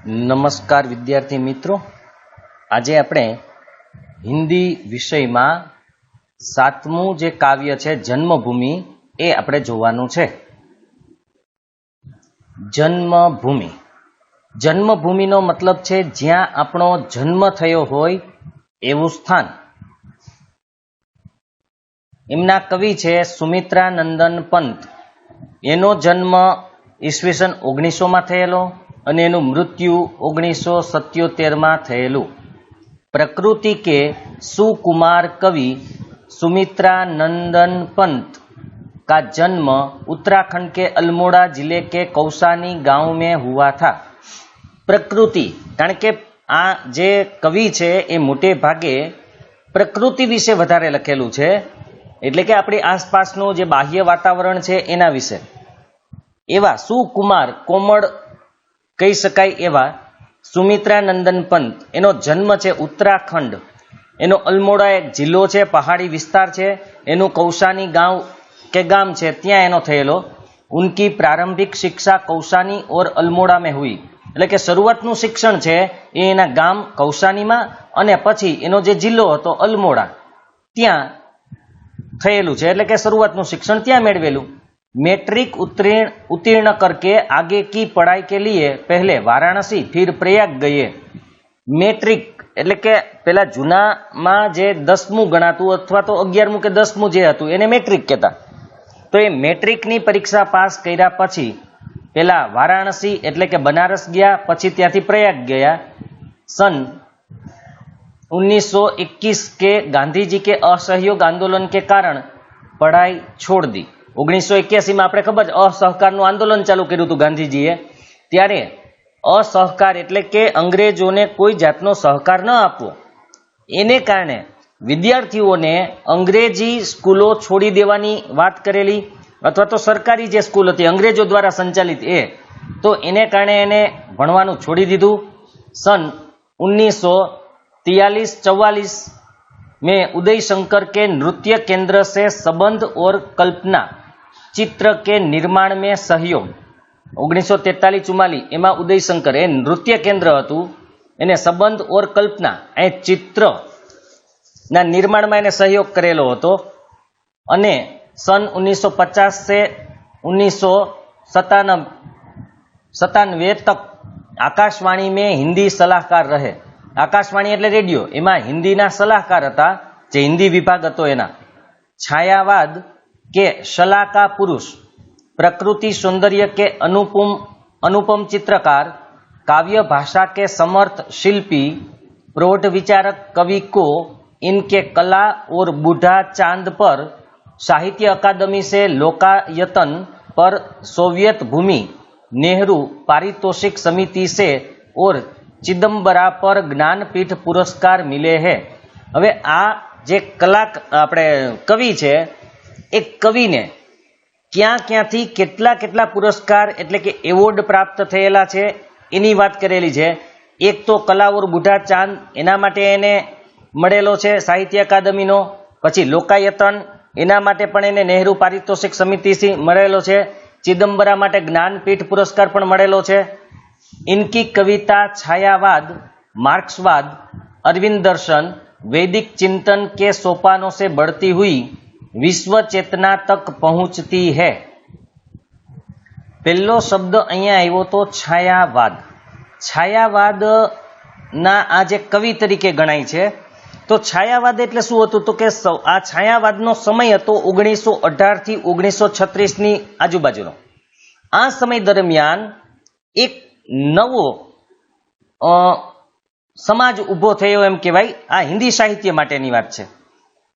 નમસ્કાર વિદ્યાર્થી મિત્રો, આજે આપણે હિન્દી વિષયમાં સાતમું જે કાવ્ય છે જન્મભૂમિ એ આપણે જોવાનું છે. જન્મભૂમિ, જન્મભૂમિનો મતલબ છે જ્યાં આપણો જન્મ થયો હોય એવું સ્થાન. એમના કવિ છે સુમિત્રાનંદન પંત. એનો જન્મ ઈસવીસન 1900માં થયેલો અને એનું મૃત્યુ 1977માં થયેલું. प्रकृति के सुकुमार कवि सुमित्रानंदन पंत का जन्म उत्तराखंड के अल्मोड़ा जिले के कौसानी गांव में हुआ था. प्रकृति कारण के आ जे कवि है ए मोटे भागे प्रकृति विषे वधारे लखेलू है, एटले के अपनी आसपासનું જે બાહ્ય વાતાવરણ છે એના વિશે. એવા સુકુમાર કોમળ કહી શકાય એવા સુમિત્રાનંદન પંત, એનો જન્મ છે ઉત્તરાખંડ, એનો અલ્મોડા એક જિલ્લો છે, પહાડી વિસ્તાર છે, એનું કૌસાની ગાંવ કે ગામ છે ત્યાં એનો થયેલો. ઉનકી પ્રારંભિક શિક્ષા કૌસાની ઓર અલ્મોડા में हुई, એટલે કે શરૂઆતનું શિક્ષણ છે એ એના ગામ કૌસાનીમાં અને પછી એનો જે જિલ્લો હતો અલ્મોડા ત્યાં થયેલું છે, એટલે કે શરૂઆતનું શિક્ષણ ત્યાં મેળવેલું. मैट्रिक उत्तीर्ण करके आगे की पढ़ाई के लिए पहले वाराणसी फिर प्रयाग गए. मैट्रिक એટલે કે પેલા જૂનામાં જે 10મું ગણાતું અથવા તો 11મું કે 10મું જે હતું એને મેટ્રિક કહેતા. તો એ મેટ્રિકની પરીક્ષા પાસ કર્યા પછી પેલા વારાણસી એટલે કે બનારસ ગયા, પછી ત્યાંથી પ્રયાગ ગયા. सन 1921 के गांधी जी के असहयोग आंदोलन के कारण पढ़ाई छोड़ दी. 1981 में આપણે ખબર અસહકારનું આંદોલન ચાલુ કર્યું હતું ગાંધીજીએ, ત્યારે અસહકાર એટલે કે અંગ્રેજોને કોઈ જાતનો સહકાર ન આપવો, એને કારણે વિદ્યાર્થીઓને અંગ્રેજી સ્કૂલો છોડી દેવાની વાત કરેલી, અથવા તો સરકારી જે સ્કૂલ હતી અંગ્રેજો દ્વારા સંચાલિત તો એને કારણે એને ભણવાનું છોડી દીધું. सन 1943-44 में उदय शंकर के नृत्य केंद्र से संबंध और कल्पना चित्र के निर्माण में सहयोग. 1943-44 एमा उदय शंकर ए नृत्य केंद्र हतुं, एने संबंध और कल्पना ए चित्र ना निर्माण में एने सहयोग करेलो हतो. अने सन 1950 से 1997 तक आकाशवाणी में हिंदी सलाहकार रहे. आकाशवाणी એટલે રેડિયો, એમાં હિન્દીના સલાહકાર હતા, જે હિન્દી વિભાગ હતો એના. छायावाद के शलाका पुरुष, प्रकृति सौंदर्य के अनुपम चित्रकार, काव्य भाषा के समर्थ शिल्पी, प्रौढ़ विचारक कवि को इनके कला और बूढ़ा चांद पर साहित्य अकादमी से लोकायतन पर सोवियत भूमि नेहरू पारितोषिक समिति से और चिदम्बरा पर ज्ञानपीठ पुरस्कार मिले हैं. હવે આ જે કલા આપણે કવિ છે એ કવિને ક્યાં ક્યાંથી કેટલા કેટલા પુરસ્કાર એટલે કે એવોર્ડ પ્રાપ્ત થયેલા છે એની વાત કરેલી છે. એક તો કલા ઓર બુઢા ચાંદ એના માટે એને મળેલો છે સાહિત્ય અકાદમીનો, પછી લોકાયતન એના માટે પણ એને નહેરુ પારિતોષિક સમિતિથી મળેલો છે, ચિદમ્બરા માટે જ્ઞાનપીઠ પુરસ્કાર પણ મળેલો છે. इनकी कविता छायावाद, मार्क्सवाद, अरविंद दर्शन, वैदिक चिंतन के सोपानों से बढ़ती हुई विश्व चेतना तक पहुंचती है. पहलो शब्द अहींया आव्यो तो छायावाद. छायावाद ना आज कवि तरीके गणाय छे. तो छायावाद एटले शुं हतुं तो के आ छायावादनो समय हतो 1918 થી 1936 ની આજુબાજુનો. आ समय दरमियान एक नवो समाज उभो थयो एम कहेवाय. आ हिंदी साहित्य माटेनी वात छे.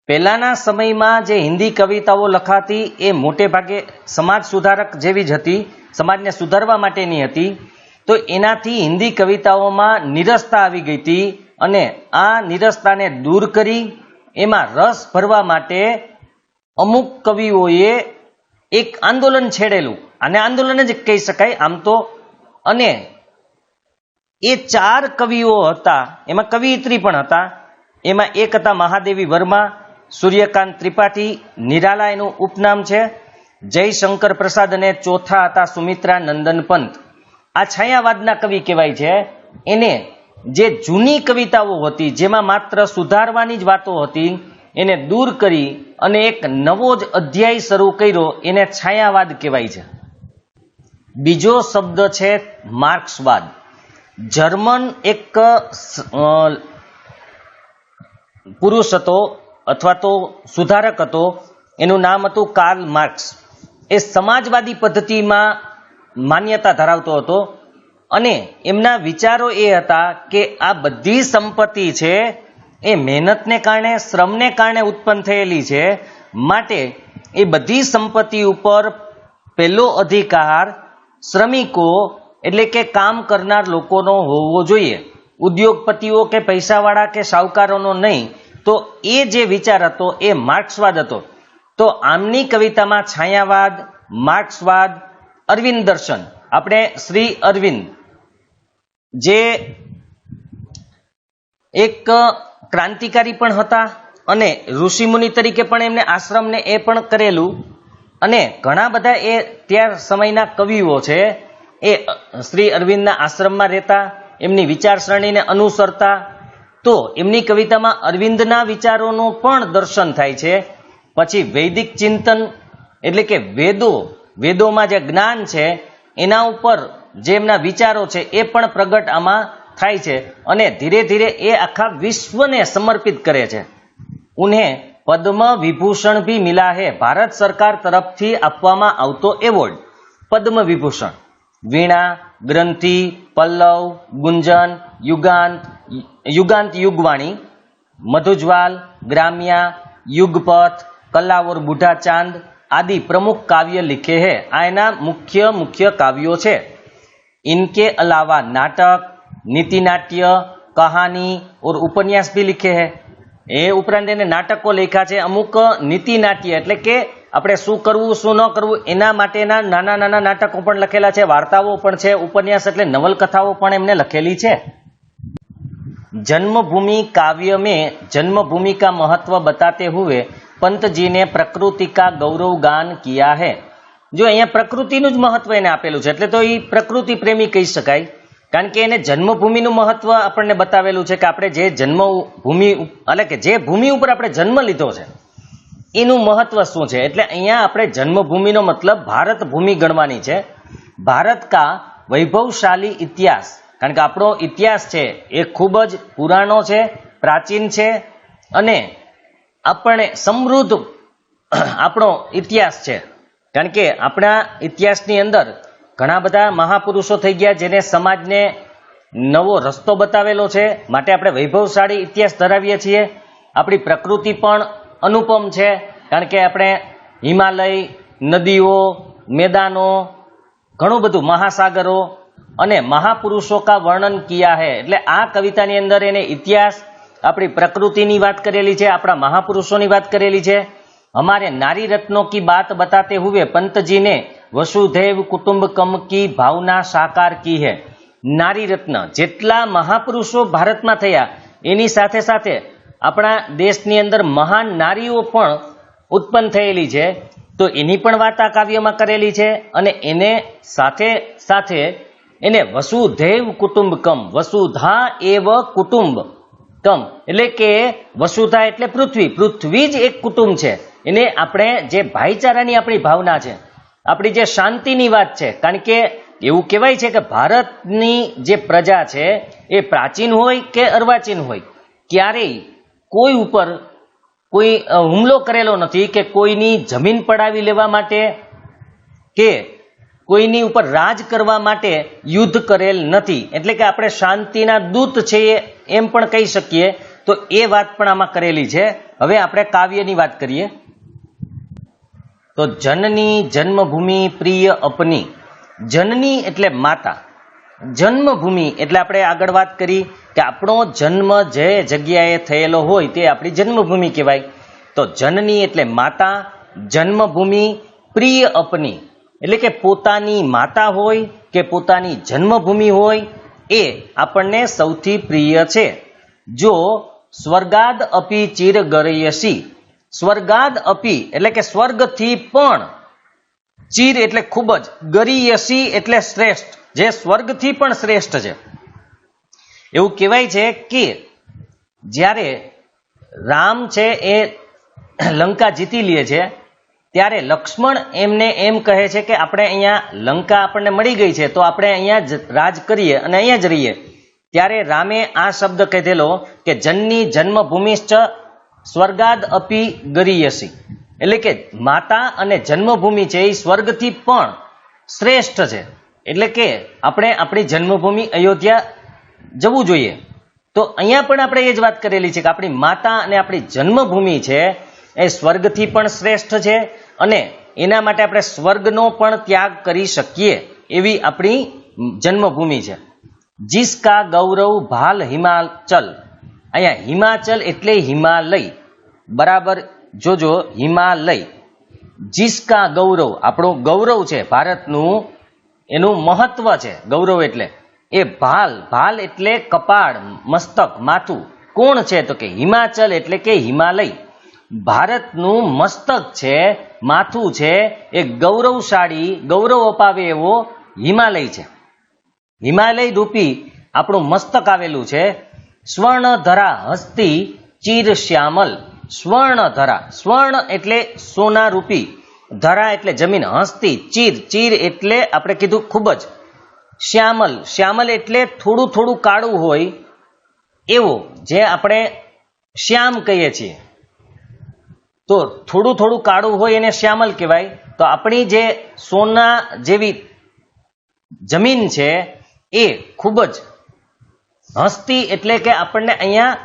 पहेलाना समयमां जे हिंदी कविताओ लखाती ए मोटे भागे समाज सुधारक जेवी ज हती, समाजने सुधारवा माटेनी हती. तो एनाथी हिंदी कविताओमां निरसता आवी गई हती अने आ निरसताने दूर करी एमां रस भरवा माटे अमुक कविओए एक आंदोलन छेड़ेलुं, आने आंदोलन ज कही शकाय आम तो. અને એ 4 કવિઓ હતા, એમાં કવિયત્રી પણ હતા. એમાં એક હતા મહાદેવી વર્મા, સૂર્યકાંત ત્રિપાઠી, નિરાલા એનું ઉપનામ છે, જયશંકર પ્રસાદ અને ચોથા હતા સુમિત્રાનંદન પંત. આ છાયાવાદના કવિ કહેવાય છે. એને જે જૂની કવિતાઓ હતી જેમાં માત્ર સુધારવાની જ વાતો હતી એને દૂર કરી અને એક નવો જ અધ્યાય શરૂ કર્યો, એને છાયાવાદ કહેવાય છે. બીજો શબ્દ છે માર્ક્સવાદ. જર્મન એક પુરુષ હતો અથવા તો સુધારક હતો, એનું નામ હતું કાર્લ માર્ક્સ. એ સમાજવાદી પદ્ધતિમાં માન્યતા ધરાવતો હતો અને એમના વિચારો એ હતા કે આ બધી સંપત્તિ છે એ મહેનતને કારણે, શ્રમને કારણે ઉત્પન્ન થયેલી છે, માટે એ બધી સંપત્તિ ઉપર પહેલો અધિકાર શ્રમિકો એટલે કે કામ કરનાર લોકોનો હોવો જોઈએ, ઉદ્યોગપતિઓ કે પૈસાવાળા કે શાહુકારોનો નહીં. તો એ જે વિચાર હતો એ માર્ક્સવાદ હતો. તો આમની કવિતામાં છાયાવાદ, માર્ક્સવાદ, અરવિંદ દર્શન, આપણે શ્રી અરવિંદ જે એક ક્રાંતિકારી પણ હતા અને ઋષિમુનિ તરીકે પણ એમને આશ્રમને એ પણ કરેલું, અને ઘણા બધા એ ત્યાર સમયના કવિઓ છે એ શ્રી અરવિંદના આશ્રમમાં રહેતા, એમની વિચારસરણીને અનુસરતા. તો એમની કવિતામાં અરવિંદના વિચારોનું પણ દર્શન થાય છે. પછી વૈદિક ચિંતન એટલે કે વેદોમાં જે જ્ઞાન છે એના ઉપર જે એમના વિચારો છે એ પણ પ્રગટ આમાં થાય છે અને ધીરે ધીરે એ આખા વિશ્વને સમર્પિત કરે છે. ઉन्हें પદ્મ વિભૂષણ ભી મિલા હે, ભારત સરકાર તરફથી આપવામાં આવતો એવોર્ડ પદ્મ વિભૂષણ. વીણા, ગ્રંથિ, પલ્લવ, ગુંજન, युगांत युगवाणी, मधुज्वाल, ग्राम्या, युगपथ, कला और बूढ़ा चांद आदि प्रमुख काव्य लिखे हैं. आ एना मुख्य मुख्य काव्यों छे. इनके अलावा नाटक, नीति नाट्य, कहानी और उपन्यास भी लिखे हैं. ए उपरांत एने नाटको लिखा है, अमुक नीति नाट्य एटले के આપણે શું કરવું શું ન કરવું એના માટેના નાના નાના નાટકો પણ લખેલા છે, વાર્તાઓ પણ છે, ઉપન્યાસ એટલે નવલકથાઓ પણ એમને લખેલી છે. जन्मभूमि काव्य में जन्मभूमि का महत्व बताते हुए पंत जी ने प्रकृति का गौरव गान किया है. जो अहीं प्रकृतिનું જ મહત્વ એને આપેલું છે એટલે તો એ પ્રકૃતિ પ્રેમી કહી શકાય, કારણ કે એને જન્મભૂમિનું મહત્વ આપણને બતાવેલું છે કે આપણે જે જન્મભૂમિ એટલે કે જે ભૂમિ ઉપર આપણે જન્મ લીધો છે એનું મહત્વ શું છે. એટલે અહીંયા આપણે જન્મભૂમિનો મતલબ ભારત ભૂમિ ગણવાની છે. ભારત કા વૈભવશાલી ઇતિહાસ, કારણ કે આપણો ઇતિહાસ છે એ ખૂબ જ પુરાણો છે, પ્રાચીન છે અને આપણે સમૃદ્ધ આપણો ઇતિહાસ છે. કારણ કે આપણા ઇતિહાસની અંદર ઘણા બધા મહાપુરુષો થઈ ગયા જેને સમાજને નવો રસ્તો બતાવેલો છે, માટે આપણે વૈભવશાળી ઇતિહાસ ધરાવીએ છીએ. આપણી પ્રકૃતિ પણ અનુપમ છે, કારણ કે આપણે હિમાલય, નદીઓ, મેદાનો, ઘણું બધું, મહાસાગરો અને महापुरुषों का वर्णन किया है. એટલે આ કવિતાની અંદર એને ઇતિહાસ, આપણી પ્રકૃતિની વાત કરેલી છે, આપણા મહાપુરુષોની વાત કરેલી છે. हमारे नारी रत्नों की बात बताते हुए पंत जी ने वसुधैव कुटुंबकम की भावना साकार की है. नारी रत्न જેટલા મહાપુરુષો ભારતમાં થયા એની સાથે સાથે આપણા દેશની અંદર મહાન નારીઓ પણ ઉત્પન્ન થયેલી છે, તો એની પણ વાત આ કાવ્યમાં કરેલી છે. અને એને સાથે સાથે એને વસુધૈવ કુટુંબકમ, વસુધા એવ કુટુંબકમ એટલે કે વસુધા એટલે પૃથ્વી, પૃથ્વી જ એક કુટુંબ છે. એને આપણે જે ભાઈચારાની આપણી ભાવના છે, આપણી જે શાંતિની વાત છે, કારણ કે એવું કહેવાય છે કે ભારતની જે પ્રજા છે એ પ્રાચીન હોય કે અર્વાચીન હોય, ક્યારેય કોઈ ઉપર કોઈ હુમલો કરેલો નથી કે કોઈની જમીન પડાવી લેવા માટે કે કોઈની ઉપર રાજ કરવા માટે યુદ્ધ કરેલ નથી. એટલે કે આપણે શાંતિના દૂત છીએ એમ પણ કહી શકીએ. તો એ વાત પણ આમાં કરેલી છે. હવે આપણે કાવ્યની વાત કરીએ તો જનની જન્મભૂમિ પ્રિય અપની. જનની એટલે માતા, જન્મભૂમિ એટલે આપણે આગળ વાત કરી કે આપણો જન્મ જે જગ્યાએ થયેલો હોય તે આપણી જન્મભૂમિ કહેવાય. તો જનની એટલે માતા, જન્મભૂમિ પ્રિય અપની એટલે કે પોતાની માતા હોય કે પોતાની જન્મભૂમિ હોય એ આપણને સૌથી પ્રિય છે. જો સ્વર્ગાદ અપી ચિર ગરયસી, સ્વર્ગાદ અપી એટલે કે સ્વર્ગથી પણ, ચિર એટલે ખૂબ જ, ગરીયસી એટલે શ્રેષ્ઠ, જે સ્વર્ગથી પણ શ્રેષ્ઠ છે. એવું કહેવાય છે કે જ્યારે રામ છે એ લંકા જીતી લે છે ત્યારે લક્ષ્મણ એમને એમ કહે છે કે આપણે અહીંયા લંકા આપણને મળી ગઈ છે તો આપણે અહીંયા જ રાજ કરીએ અને અહીંયા જ રહીએ. ત્યારે રામે આ શબ્દ કહેલો કે જનની જન્મભૂમિશ્ચ સ્વર્ગાદ અપી ગરીયસી, એટલે કે માતા અને જન્મભૂમિ છે એ સ્વર્ગથી પણ શ્રેષ્ઠ છે. એટલે કે આપણે આપણી જન્મભૂમિ અયોધ્યા જવું જોઈએ. તો અહીંયા પણ આપણે એ જ વાત કરેલી છે કે આપણી માતા અને આપણી જન્મભૂમિ છે એ સ્વર્ગથી પણ શ્રેષ્ઠ છે અને એના માટે આપણે સ્વર્ગનો પણ ત્યાગ કરી શકીએ એવી આપણી જન્મભૂમિ છે. જીસકા ગૌરવ ભાલ હિમાચલ, અહીંયા હિમાચલ એટલે હિમાલય, બરાબર જોજો હિમાલય. જીસકા ગૌરવ, આપણું ગૌરવ છે ભારતનું, એનું મહત્વ છે ગૌરવ એટલે એ ભાલ, ભાલ એટલે કપાળ, મસ્તક, માથું. કોણ છે તો કે હિમાચલ એટલે કે હિમાલય. ભારતનું મસ્તક છે, માથું છે એ ગૌરવશાળી, ગૌરવ અપાવે એવો હિમાલય છે. હિમાલય રૂપી આપણું મસ્તક આવેલું છે. સ્વર્ણધરા હસ્તી ચીર શ્યામલ, સ્વર્ણધરા, સ્વર્ણ એટલે સોના રૂપી, ધરા એટલે જમીન, હસ્તી ચીર, ચીર એટલે આપણે કીધું ખૂબ જ, શ્યામલ, શ્યામલ એટલે થોડું થોડું કાળું હોય એવો, જે આપણે શ્યામ કહીએ છીએ તો થોડું થોડું કાળું હોય એને શ્યામલ કહેવાય. તો આપણી જે સોના જેવી જમીન છે એ ખૂબ જ હસ્તી એટલે કે આપણને અહીંયા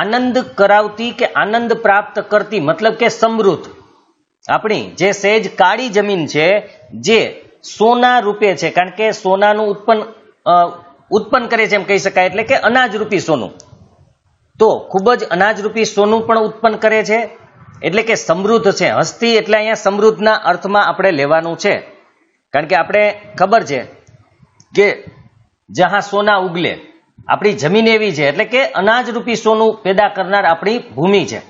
આનંદ કરાવતી કે આનંદ પ્રાપ્ત કરતી, મતલબ કે સમૃદ્ધ. આપણી જે સહેજ કાળી જમીન છે જે સોના રૂપે છે, કારણ કે સોનાનું ઉત્પન્ન કરે છે એમ કહી શકાય, એટલે કે અનાજ રૂપી સોનું. તો ખૂબ જ અનાજ રૂપી સોનું પણ ઉત્પન્ન કરે છે, એટલે કે સમૃદ્ધ છે. હસ્તી એટલે અહીંયા સમૃદ્ધના અર્થમાં આપણે લેવાનું છે, કારણ કે આપણે ખબર છે કે જહાં સોના ઉગલે, આપણી જમીન એવી છે, એટલે કે અનાજ રૂપી સોનું પેદા કરનાર આપણી ભૂમિ છે.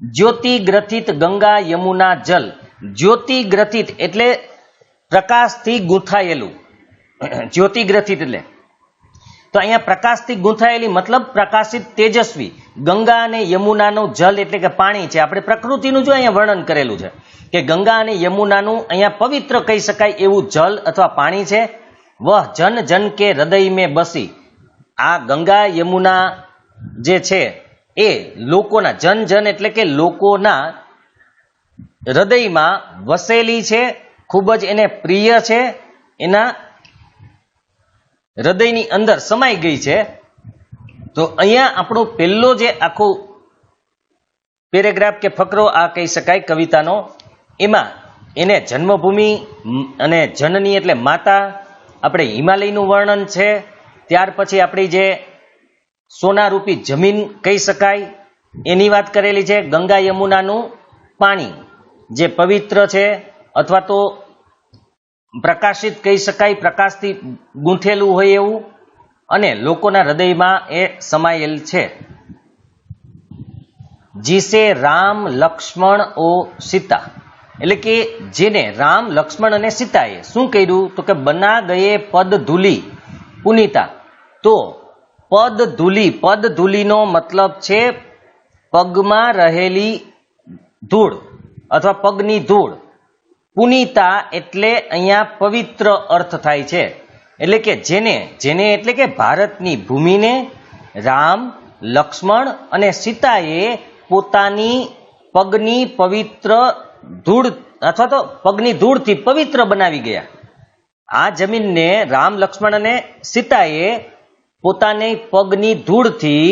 જ્યોતિ ગ્રથિત ગંગા યમુના જલ, જ્યોતિ ગ્રથિત એટલે પ્રકાશથી ગૂંથાયેલું, જ્યોતિ ગ્રથિત એટલે તો અહીંયા પ્રકાશથી ગૂંથાયેલી મતલબ પ્રકાશિત, તેજસ્વી. ગંગા અને યમુનાનું જલ એટલે કે પાણી છે. આપણે પ્રકૃતિનું જો અહીંયા વર્ણન કરેલું છે કે ગંગા અને યમુનાનું અહીંયા પવિત્ર કહી શકાય એવું જલ અથવા પાણી છે. વહ જન જન કે હૃદય મેં બસી, આ ગંગા યમુના જે છે એ લોકોના, જન જન એટલે કે લોકોના હૃદયમાં વસેલી છે, ખૂબ જ એને પ્રિય છે, એના હૃદયની અંદર સમાઈ ગઈ છે. તો અહીંયા આપણો પહેલો જે આખો પેરેગ્રાફ કે ફકરો આ કહી શકાય કવિતાનો, એમાં એને જન્મભૂમિ અને જનની એટલે માતા, આપણે હિમાલયનું વર્ણન છે. ત્યાર પછી આપણી જે સોનારૂપી જમીન કહી શકાય એની વાત કરેલી છે. ગંગા યમુનાનું પાણી જે પવિત્ર છે અથવા તો પ્રકાશિત કહી શકાય, પ્રકાશથી ગૂંથેલું હોય એવું, અને લોકોના હૃદયમાં એ સમાયેલ છે. જીસે રામ લક્ષ્મણ ઓ સીતા, એટલે કે જેને રામ, લક્ષ્મણ અને સીતાએ શું કર્યું તો કે બના ગયે પદ ધૂલી પુનિતા. તો પદ ધૂલી, પદ ધૂલીનો મતલબ છે પગમાં રહેલી ધૂળ અથવા પગની ધૂળ. પુનિતા એટલે અહીંયા પવિત્ર અર્થ થાય છે, એટલે કે જેને એટલે કે ભારતની ભૂમિને રામ, લક્ષ્મણ અને સીતાએ પોતાની પગની પવિત્ર ધૂળ અથવા તો પગની ધૂળથી પવિત્ર બનાવી ગયા. આ જમીનને રામ, લક્ષ્મણ અને સીતાએ પોતાની પગની ધૂળથી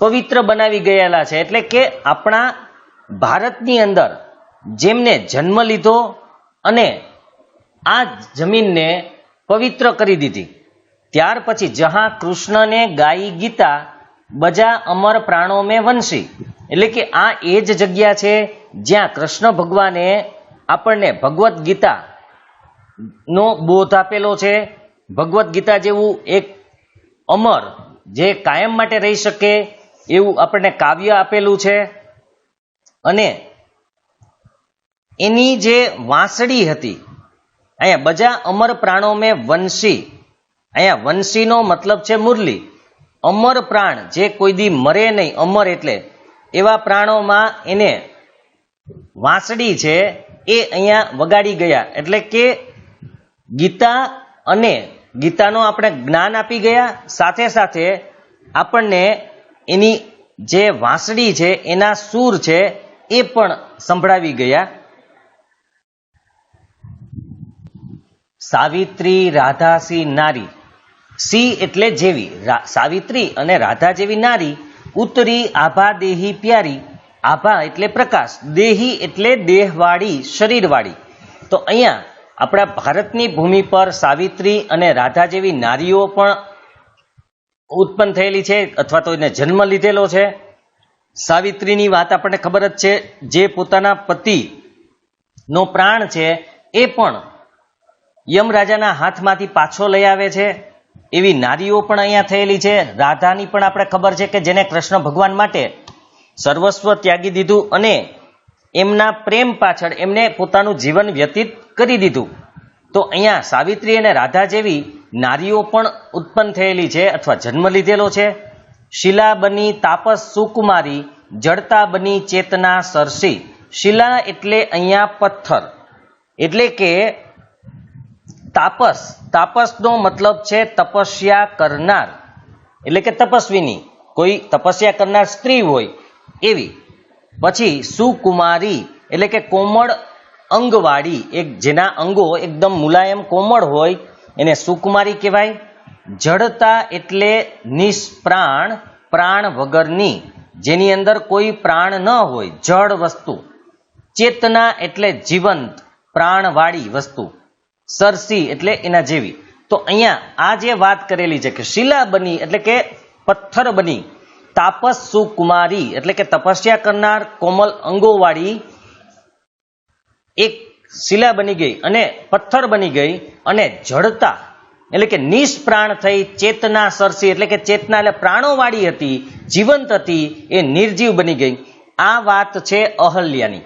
પવિત્ર બનાવી ગયેલા છે. એટલે કે આપણા ભારતની અંદર જેમને જન્મ લીધો અને આ જમીનને પવિત્ર કરી દીધી, ત્યાર પછી જહાં કૃષ્ણને ગાઈ ગીતા બજા અમર પ્રાણો મેં વંશી, એટલે કે આ એ જ જગ્યા છે જ્યાં કૃષ્ણ ભગવાને આપણને ભગવદ્ ગીતા નો બોધ આપેલો છે. ભગવદ્ ગીતા જેવું એક અમર, જે કાયમ માટે રહી શકે એવું આપણને કાવ્ય આપેલું છે. અને એની જે વાંસળી હતી, અહીંયા બજા અમર પ્રાણો મેં વંશી, અહીંયા વંશીનો મતલબ છે મુરલી. અમર પ્રાણ જે કોઈ દી મરે નહીં, અમર એટલે એવા પ્રાણોમાં એને વાંસળી છે એ અહીંયા વગાડી ગયા, એટલે કે ગીતા અને ગીતાનો આપણે જ્ઞાન આપી ગયા, સાથે સાથે આપણને એની જે વાંસળી છે એના સૂર છે એ પણ સંભળાવી ગયા. સાવિત્રી રાધાસી નારી, સી એટલે જેવી, સાવિત્રી અને રાધા જેવી નારી, ઉતરી આભા દેહી પ્યારી, આભા એટલે પ્રકાશ, દેહી એટલે દેહવાળી, શરીરવાળી. તો અહીંયા આપણા ભારતની ભૂમિ પર સાવિત્રી અને રાધા જેવી નારીઓ પણ ઉત્પન્ન થયેલી છે અથવા તો એને જન્મ લીધેલો છે. સાવિત્રીની વાત આપણને ખબર જ છે, જે પોતાના પતિનો પ્રાણ છે એ પણ યમરાજાના હાથમાંથી પાછો લઈ આવે છે, એવી નારીઓ પણ અહીંયા થયેલી છે. રાધાની પણ આપણે ખબર છે કે જેને કૃષ્ણ ભગવાન માટે સર્વસ્વ ત્યાગી દીધું અને એમના પ્રેમ પાછળ એમને પોતાનું જીવન વ્યતીત કરી દીધું. તો અહીંયા સાવિત્રી અને રાધા જેવી નારીઓ પણ ઉત્પન્ન થયેલી છે અથવા જન્મ લીધેલો છે. શિલા બની તાપસ સુકુમારી, જડતા બની ચેતના સરસી. શિલા એટલે અહીંયા પથ્થર, એટલે કે તાપસ, તાપસનો મતલબ છે તપસ્યા કરનાર, એટલે કે તપસ્વીની, કોઈ તપસ્યા કરનાર સ્ત્રી હોય એવી. પછી સુકુમારી એટલે કે કોમળ અંગવાળી, એક જેના અંગો એકદમ મુલાયમ કોમળ હોય એને સુકુમારી કહેવાય. જડતા એટલે નિષ્પ્રાણ, પ્રાણ વગરની, જેની અંદર કોઈ પ્રાણ ન હોય, જડ વસ્તુ. ચેતના એટલે જીવંત, પ્રાણવાળી વસ્તુ. સરસી એટલે એના જેવી. તો અહીંયા આ જે વાત કરેલી છે કે શિલા બની એટલે કે પથ્થર બની, તાપસ સુકુમારી એટલે કે તપસ્યા કરનાર કોમલ અંગોવાળી એક શિલા બની ગઈ અને પથ્થર બની ગઈ, અને જડતા એટલે કે નિષ્પ્રાણ થઈ, ચેતના સરસી એટલે કે ચેતના એટલે પ્રાણોવાળી હતી, જીવંત હતી, એ નિર્જીવ બની ગઈ. આ વાત છે અહલ્યાની.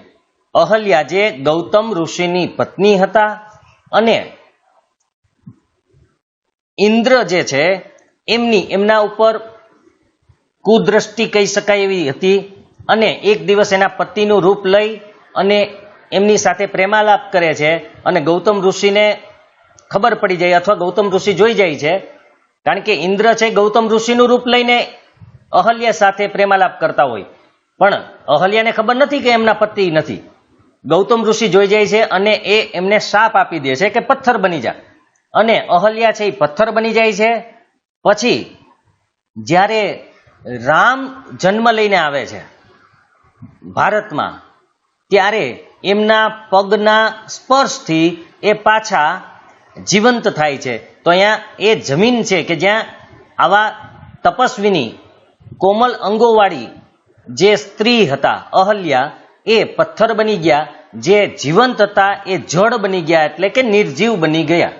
અહલ્યા જે ગૌતમ ઋષિની પત્ની હતા અને ઇન્દ્ર જે છે એમના ઉપર કુદ્રષ્ટિ કહી શકાય એવી હતી, અને એક દિવસ એના પતિનું રૂપ લઈ અને એમની સાથે પ્રેમાલાપ કરે છે, અને ગૌતમ ઋષિને ખબર પડી જાય અથવા ગૌતમ ઋષિ જોઈ જાય છે, કારણ કે ઇન્દ્ર છે ગૌતમ ઋષિનું રૂપ લઈને અહલ્યા સાથે પ્રેમાલાપ કરતા હોય, પણ અહલ્યાને ખબર નથી કે એમના પતિ નથી. ગૌતમ ઋષિ જોઈ જાય છે અને એ એમને શાપ આપી દે છે કે પથ્થર બની જા, અને અહલ્યા છે એ પથ્થર બની જાય છે. પછી જ્યારે રામ જન્મ લઈને આવે છે ભારતમાં, ત્યારે એમના પગના સ્પર્શથી એ પાછા જીવંત થાય છે. તો અહીંયા એ જમીન છે કે જ્યાં આવા તપસ્વીની કોમલ અંગોવાળી જે સ્ત્રી હતા અહલ્યા, એ પથ્થર બની ગયા, જે જીવંત હતા એ જડ બની ગયા, એટલે કે નિર્જીવ બની ગયા.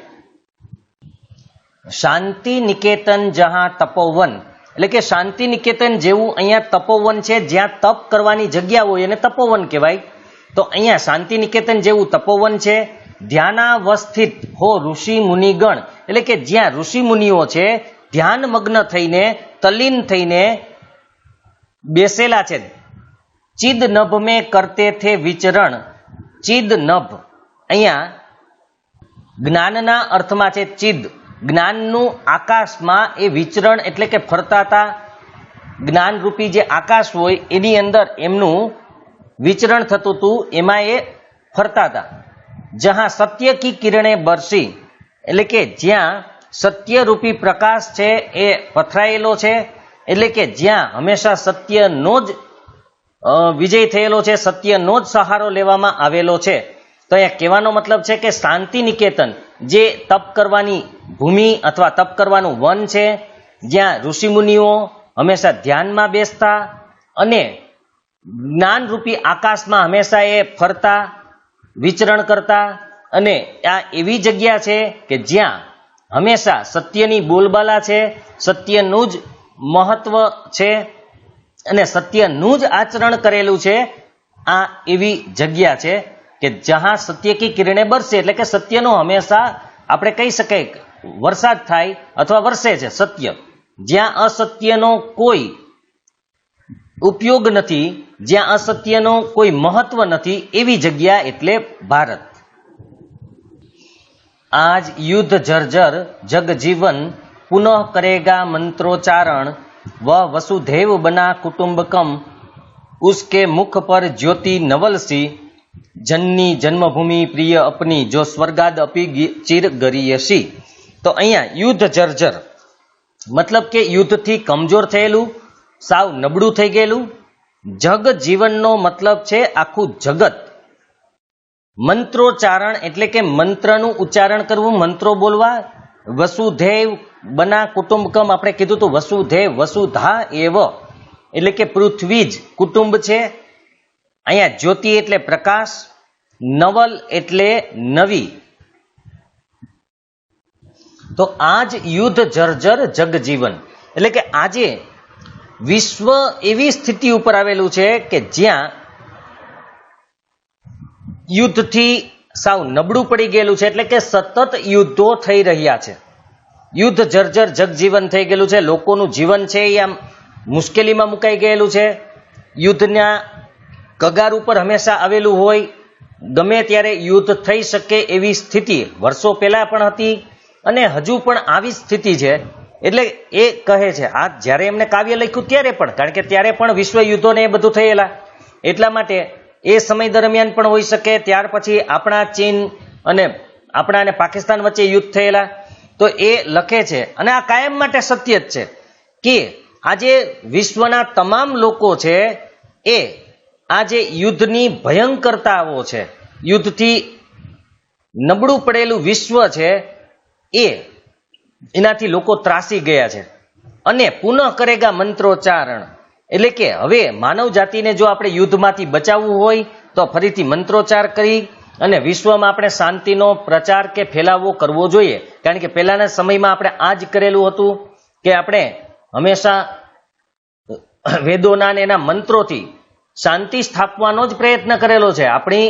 શાંતિ નિકેતન જહાં તપોવન, એટલે કે શાંતિ નિકેતન જેવું અહીંયા તપોવન છે, જ્યાં તપ કરવાની જગ્યા હોય એને તપોવન કહેવાય. તો અહીંયા શાંતિ નિકેતન જેવું તપોવન છે. ધ્યાનાવસ્થિત હો ઋષિ મુનિગણ, એટલે કે જ્યાં ઋષિ મુનિઓ છે ધ્યાન મગ્ન થઈને, તલ્લીન થઈને બેસેલા છે. ચિદ નભ મેં કરતે થે વિચરણ. ચિદ નભ અહીંયા જ્ઞાનના અર્થમાં છે ચિદ, જ્ઞાનનું આકાશમાં એ વિચરણ એટલે કે ફરતા હતા. જ્ઞાનરૂપી જે આકાશ હોય એની અંદર એમનું વિચરણ થતું હતું, એમાં એ ફરતા હતા. જહાં સત્ય કી કિરણે બરસી, એટલે કે જ્યાં સત્યરૂપી પ્રકાશ છે એ પથરાયેલો છે, એટલે કે જ્યાં હંમેશા સત્યનો જ વિજય થયેલો છે, સત્યનો જ સહારો લેવામાં આવેલો છે. તો અહીંયા કહેવાનો મતલબ છે કે શાંતિ નિકેતન જે તપ કરવાની ભૂમિ અથવા તપ કરવાનું વન છે, જ્યાં ઋષિમુનિઓ હંમેશા ધ્યાનમાં બેસતા અને જ્ઞાનરૂપી આકાશમાં હંમેશા એ ફરતા, વિચરણ કરતા, અને આ એવી જગ્યા છે કે જ્યાં હંમેશા સત્યની બોલબાલા છે, સત્યનું જ મહત્વ છે અને સત્યનું જ આચરણ કરેલું છે. આ એવી જગ્યા છે કે જ્યાં સત્ય કી કિરણે બરસે, એટલે કે સત્યનો હંમેશા આપણે કહી શકાય વરસાદ થાય અથવા વરસે છે સત્ય, જ્યાં અસત્યનો કોઈ ઉપયોગ નથી, જ્યાં અસત્યનો કોઈ મહત્વ નથી, એવી જગ્યા એટલે ભારત. આજ યુદ્ધ જર્જર જગજીવન પુનઃ કરેગા મંત્રોચ્ચારણ व वसुधैव बना कुटुंबकम उसके मुख पर ज्योति नवलसी जननी जन्मभूमि प्रिय अपनी जो स्वर्गाद अपी चिर गरीयसी. तो अहींया युद्ध जर्जर मतलब के युद्ध थी कमजोर थयेलुं, साव नबळुं थई गेलुं. जग जीवननो मतलब छे आखुं जगत. मंत्रोच्चारण एटले के मंत्रनुं उच्चारण करवुं, मंत्रो बोलवा. वसुधैव बना कुटुंबकम આપણે કીધું તો વસુધૈવ વસુધા એવ એટલે કે પૃથ્વી જ કુટુંબ છે. અહીંયા જ્યોતિ એટલે પ્રકાશ, નવલ એટલે નવી. તો આજ યુદ્ધ જર્જર જગજીવન એટલે કે આજે વિશ્વ એવી સ્થિતિ ઉપર આવેલું છે કે જ્યાં યુદ્ધથી સાવ નબળું પડી ગયેલું છે, એટલે કે સતત યુદ્ધો થઈ રહ્યા છે. યુદ્ધ જર્જર જગજીવન થઈ ગયેલું છે. લોકોનું જીવન છે એ આમ મુશ્કેલીમાં મુકાઈ ગયેલું છે. યુદ્ધના કગાર ઉપર હંમેશા આવેલું હોય, ગમે ત્યારે યુદ્ધ થઈ શકે એવી સ્થિતિ વર્ષો પહેલા પણ હતી અને હજુ પણ આવી સ્થિતિ છે. એટલે એ કહે છે, આ જ્યારે એમને કાવ્ય લખ્યું ત્યારે પણ, કારણ કે ત્યારે પણ વિશ્વ યુદ્ધો ને એ બધું થયેલા, એટલા માટે એ સમય દરમિયાન પણ હોઈ શકે. ત્યાર પછી આપણા ચીન અને આપણા અને પાકિસ્તાન વચ્ચે યુદ્ધ થયેલા. તો એ લખે છે અને આ કાયમ માટે સત્ય જ છે કે આજે વિશ્વના તમામ લોકો છે એ આજે યુદ્ધની ભયંકરતાઓ છે, યુદ્ધથી નબળું પડેલું વિશ્વ છે એ એનાથી લોકો ત્રાસી ગયા છે. અને પુનઃ કરેગા મંત્રોચ્ચારણ એટલે કે હવે માનવ જાતિને જો આપણે યુદ્ધમાંથી બચાવવું હોય તો ફરીથી મંત્રોચ્ચાર કરી અને વિશ્વમાં આપણે શાંતિનો પ્રચાર કે ફેલાવો કરવો જોઈએ. કારણ કે પહેલાના સમયમાં આપણે આ જ કરેલું હતું કે આપણે હંમેશા વેદોના અને એના મંત્રોથી શાંતિ સ્થાપવાનો જ પ્રયત્ન કરેલો છે. આપણી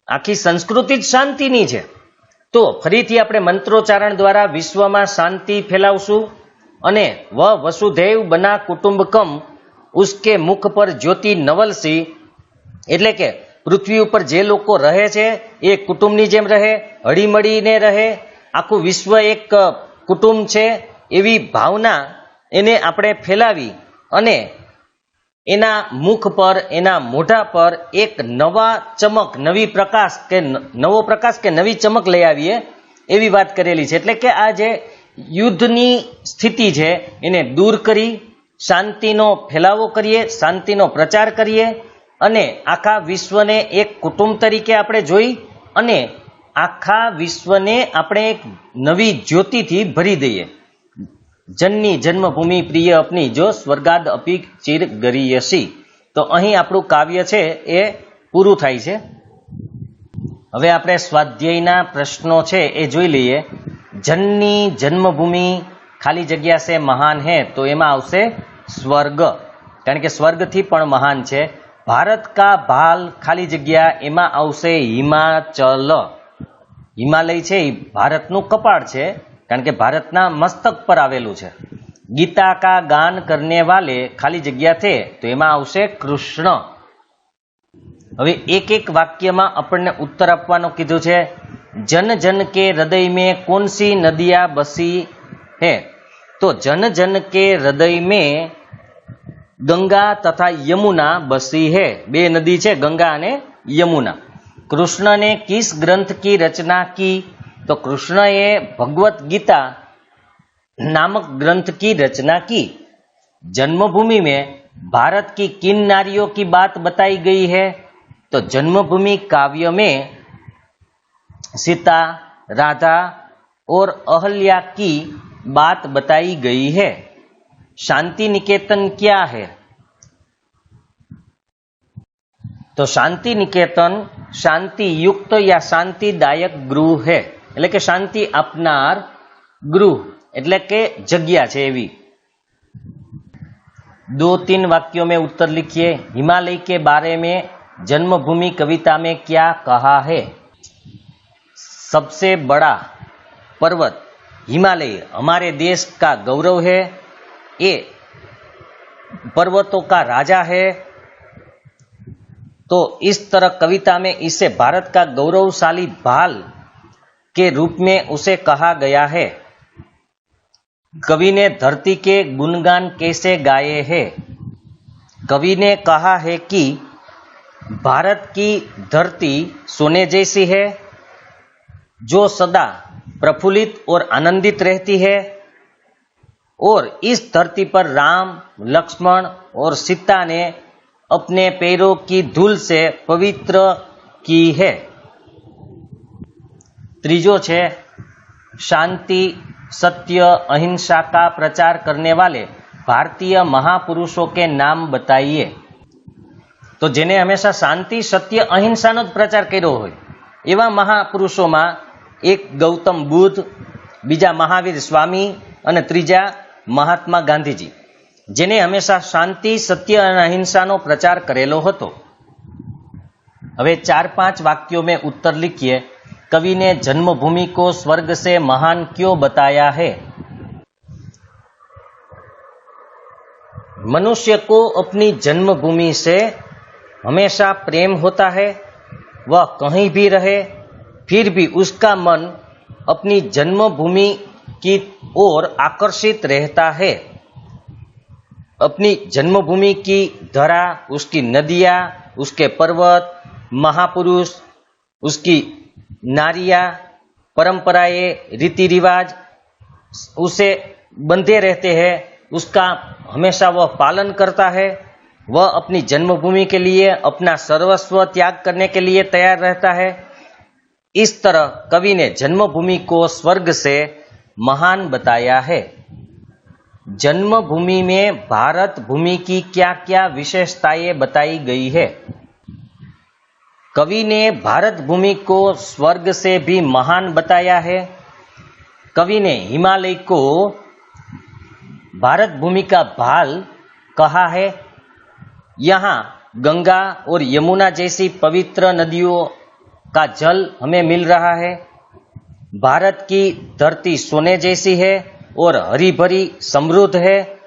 આખી સંસ્કૃતિ જ શાંતિની છે. તો ફરીથી આપણે મંત્રોચ્ચારણ દ્વારા વિશ્વમાં શાંતિ ફેલાવશું. અને વસુધૈવ બના કુટુંબકમ ઉસકે મુખ પર જ્યોતિ નવલસી એટલે કે પૃથ્વી ઉપર જે લોકો રહે છે એ કુટુંબની જેમ રહે, હળીમળીને રહે, આખું વિશ્વ એક કુટુંબ છે એવી ભાવના એને આપણે ફેલાવી અને એના મુખ પર, એના મોઢા પર એક નવા ચમક, નવી પ્રકાશ કે નવો પ્રકાશ કે નવી ચમક લઈ આવીએ એવી વાત કરેલી છે. એટલે કે આ જે યુદ્ધની સ્થિતિ છે એને દૂર કરી શાંતિનો ફેલાવો કરીએ, શાંતિનો પ્રચાર કરીએ અને આખા વિશ્વને એક કુટુંબ તરીકે આપણે જોઈ અને આખા વિશ્વને આપણે એક નવી જ્યોતિથી ભરી દઈએ. જનની જન્મભૂમિ પ્રિય અપની જો સ્વર્ગાદ અપી ચિર ગરીયસી. તો અહીં આપણું કાવ્ય છે એ પૂરું થાય છે. હવે આપણે સ્વાધ્યાયના પ્રશ્નો છે એ જોઈ લઈએ. જનની જન્મભૂમિ ખાલી જગ્યા છે મહાન હે, તો એમાં આવશે સ્વર્ગ, કારણ કે સ્વર્ગથી પણ મહાન છે. ભારત કા ભાલ ખાલી જગ્યા, એમાં આવશે હિમાચલ. હિમાલય છે એ ભારતનું કપાળ છે, કારણ કે ભારતના મસ્તક પર આવેલું છે. ગીતા કા ગાન કરને વાલે ખાલી જગ્યા થે, તો એમાં આવશે કૃષ્ણ. હવે એક એક વાક્યમાં આપણને ઉત્તર આપવાનો કીધું છે. જન જન કે હૃદય में कौन सी नदियां बसी है, तो जन जन के हृदय में गंगा तथा यमुना बसी है. બે નદી છે, ગંગા અને યમુના. कृष्ण ने किस ग्रंथ की रचना की, तो कृष्ण ये भगवत गीता नामक ग्रंथ की रचना की. जन्मभूमि में भारत की किन नारियों की बात बताई गई है, तो जन्मभूमि काव्य में सीता, राधा और अहल्या की बात बताई गई है. शांति निकेतन क्या है, तो शांति निकेतन शांति युक्त या शांतिदायक गृह है. એટલે કે શાંતિ આપનાર ગૃહ એટલે કે જગ્યા છે એવી. 2-3 वाक्यों में उत्तर लिखिए. हिमालय के बारे में जन्मभूमि कविता में क्या कहा है, सबसे बड़ा पर्वत हिमालय हमारे देश का गौरव है. ये पर्वतों का राजा है, तो इस तरह कविता में इसे भारत का गौरवशाली भाल के रूप में उसे कहा गया है। कवि ने धरती के गुणगान कैसे गाए हैं? कवि ने कहा है कि भारत की धरती सोने जैसी है, जो सदा प्रफुल्लित और आनंदित रहती है, और इस धरती पर राम, लक्ष्मण और सीता ने अपने पैरों की धूल से पवित्र की है। त्रीजो छे शांति, सत्य, अहिंसा का प्रचार करने वाले भारतीय महापुरुषों के नाम बताइए। तो जेने हमेशा शांति, सत्य, अहिंसानो ज प्रचार कर्यो होय एवा महापुरुषोमां एक गौतम बुद्ध, बीजा महावीर स्वामी અને ત્રીજા મહાત્મા ગાંધીજી, જેને હંમેશા શાંતિ, સત્ય અને અહિંસાનો પ્રચાર કરેલો હતો। હવે 4-5 वाक्यों में उत्तर लिखिए। कवि ने जन्मभूमि को स्वर्ग से महान क्यों बताया है? मनुष्य को अपनी जन्मभूमि से हमेशा प्रेम होता है। वह कहीं भी रहे फिर भी उसका मन अपनी जन्मभूमि की ओर आकर्षित रहता है। अपनी जन्मभूमि की धरा, उसकी नदियां, उसके पर्वत, महापुरुष, उसकी नारियां, परंपराएं, रीति रिवाज उसे बंधे रहते हैं। उसका हमेशा वह पालन करता है। वह अपनी जन्मभूमि के लिए अपना सर्वस्व त्याग करने के लिए तैयार रहता है। इस तरह कवि ने जन्मभूमि को स्वर्ग से महान बताया है। जन्मभूमि में भारत भूमि की क्या क्या विशेषताएं बताई गई है? कवि ने भारत भूमि को स्वर्ग से भी महान बताया है। कवि ने हिमालय को भारत भूमि का भाल कहा है। यहाँ गंगा और यमुना जैसी पवित्र नदियों का जल हमें मिल रहा है। भारत की धरती सोने जैसी है और हरी भरी समृद्ध है,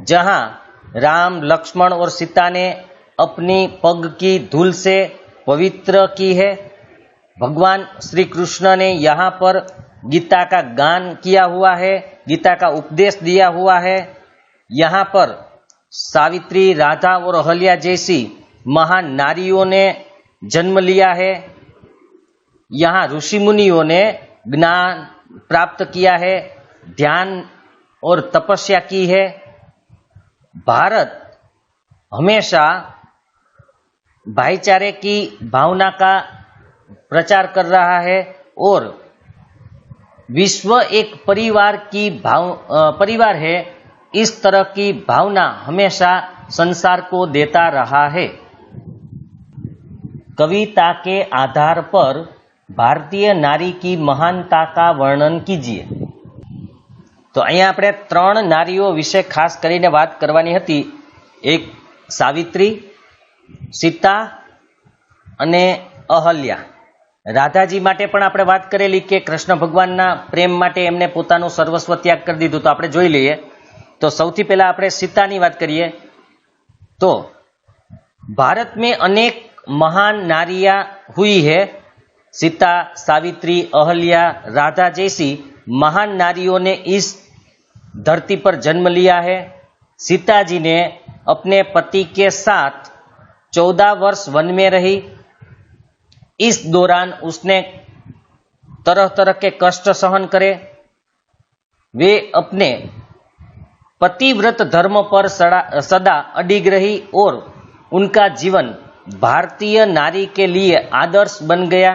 जहाँ राम, लक्ष्मण और सीता ने अपनी पग की धूल से पवित्र की है। भगवान श्री कृष्ण ने यहाँ पर गीता का गान किया हुआ है, गीता का उपदेश दिया हुआ है। यहाँ पर सावित्री, राधा और अहल्या जैसी महान नारियों ने जन्म लिया है। यहाँ ऋषि मुनियों ने ज्ञान प्राप्त किया है, ध्यान और तपस्या की है। भारत हमेशा भाईचारे की भावना का प्रचार कर रहा है और विश्व एक परिवार है। इस तरह की भावना हमेशा संसार को देता रहा है। कविता के आधार पर भारतीय नारी की महानता का वर्णन कीजिए। तो અહીંયા આપણે 3 નારીઓ વિશે ખાસ કરીને વાત કરવાની હતી। એક સાવિત્રી, સીતા અને અહલ્યા। રાધાજી માટે પણ આપણે વાત કરેલી કે કૃષ્ણ ભગવાનના પ્રેમ માટે એમને પોતાનું સર્વસ્વ ત્યાગ કરી દીધું। તો આપણે જોઈ લઈએ। તો સૌથી પહેલા આપણે સીતાની વાત કરીએ। તો भारत में अनेक महान नारियां हुई है। सीता, सावित्री, अहल्या, राधा जैसी महान नारियों ने इस धरती पर जन्म लिया है। सीता जी ने अपने पति के साथ 14 वर्ष वन में रही। इस दौरान उसने तरह तरह के कष्ट सहन करे। वे अपने पतिव्रत धर्म पर सदा अडिग रही और उनका जीवन भारतीय नारी के लिए आदर्श बन गया।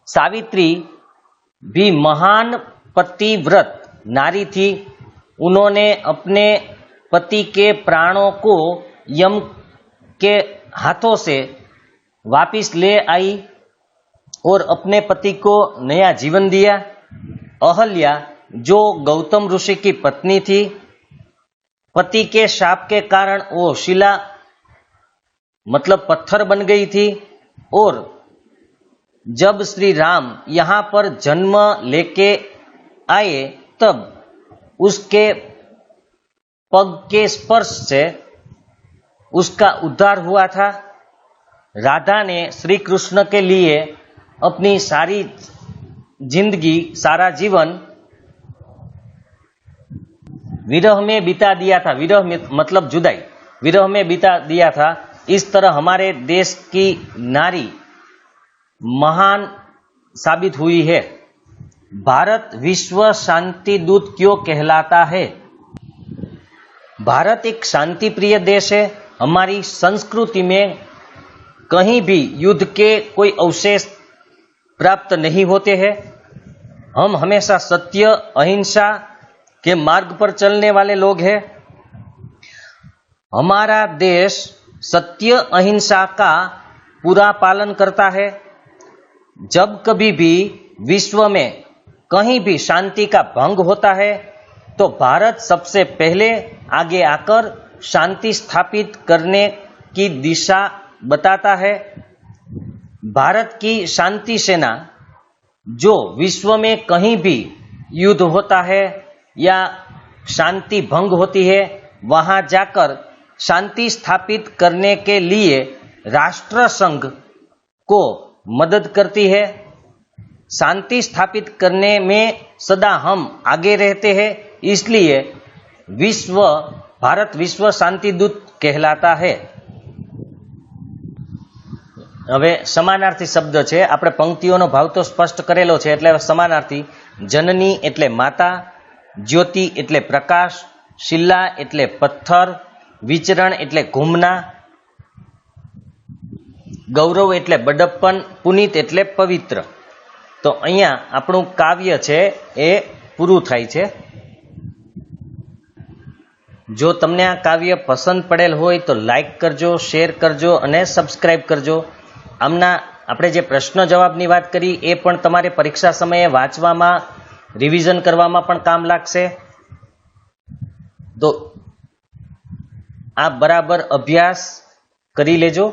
सावित्री भी महान पतिव्रत नारी थी। उन्होंने अपने पति के प्राणों को यम के हाथों से वापिस ले आई और अपने पति को नया जीवन दिया। अहल्या जो गौतम ऋषि की पत्नी थी, पति के शाप के कारण वो शिला मतलब पत्थर बन गई थी और जब श्री राम यहाँ पर जन्म लेके आए तब उसके पग के स्पर्श से उसका उद्धार हुआ था। राधा ने श्री कृष्ण के लिए अपनी सारी जिंदगी, सारा जीवन विरह में बिता दिया था। विरह मतलब जुदाई, विरह में बिता दिया था। इस तरह हमारे देश की नारी महान साबित हुई है। भारत विश्व शांति दूत क्यों कहलाता है? भारत एक शांति प्रिय देश है। हमारी संस्कृति में कहीं भी युद्ध के कोई अवशेष प्राप्त नहीं होते हैं। हम हमेशा सत्य, अहिंसा के मार्ग पर चलने वाले लोग हैं। हमारा देश सत्य, अहिंसा का पूरा पालन करता है। जब कभी भी विश्व में कहीं भी शांति का भंग होता है तो भारत सबसे पहले आगे आकर शांति स्थापित करने की दिशा बताता है। भारत की शांति सेना जो विश्व में कहीं भी युद्ध होता है या शांति भंग होती है, वहां जाकर शांति स्थापित करने के लिए राष्ट्र संघ को मदद करती है। शांति स्थापित करने में सदा हम आगे रहते हैं, इसलिए भारत विश्व शांति दूत कहलाता है। હવે સમાનાર્થી શબ્દ છે, આપણે પંક્તિઓનો ભાવ તો સ્પષ્ટ કરેલો છે, એટલે સમાનાર્થી જનની એટલે માતા, જ્યોતિ એટલે પ્રકાશ, શિલા એટલે પથ્થર, વિચરણ એટલે ઘૂમના, ગૌરવ એટલે બડપ્પન, પુનિત એટલે પવિત્ર। તો અહીંયા આપણું કાવ્ય છે એ પૂરું થાય છે। જો તમને આ કાવ્ય પસંદ પડેલ હોય તો લાઈક કરજો, શેર કરજો અને સબસ્ક્રાઇબ કરજો। આમના આપણે જે પ્રશ્ન જવાબની વાત કરી એ પણ તમારે પરીક્ષા સમયે વાંચવામાં, રિવિઝન કરવામાં પણ કામ લાગશે। તો આ બરાબર અભ્યાસ કરી લેજો।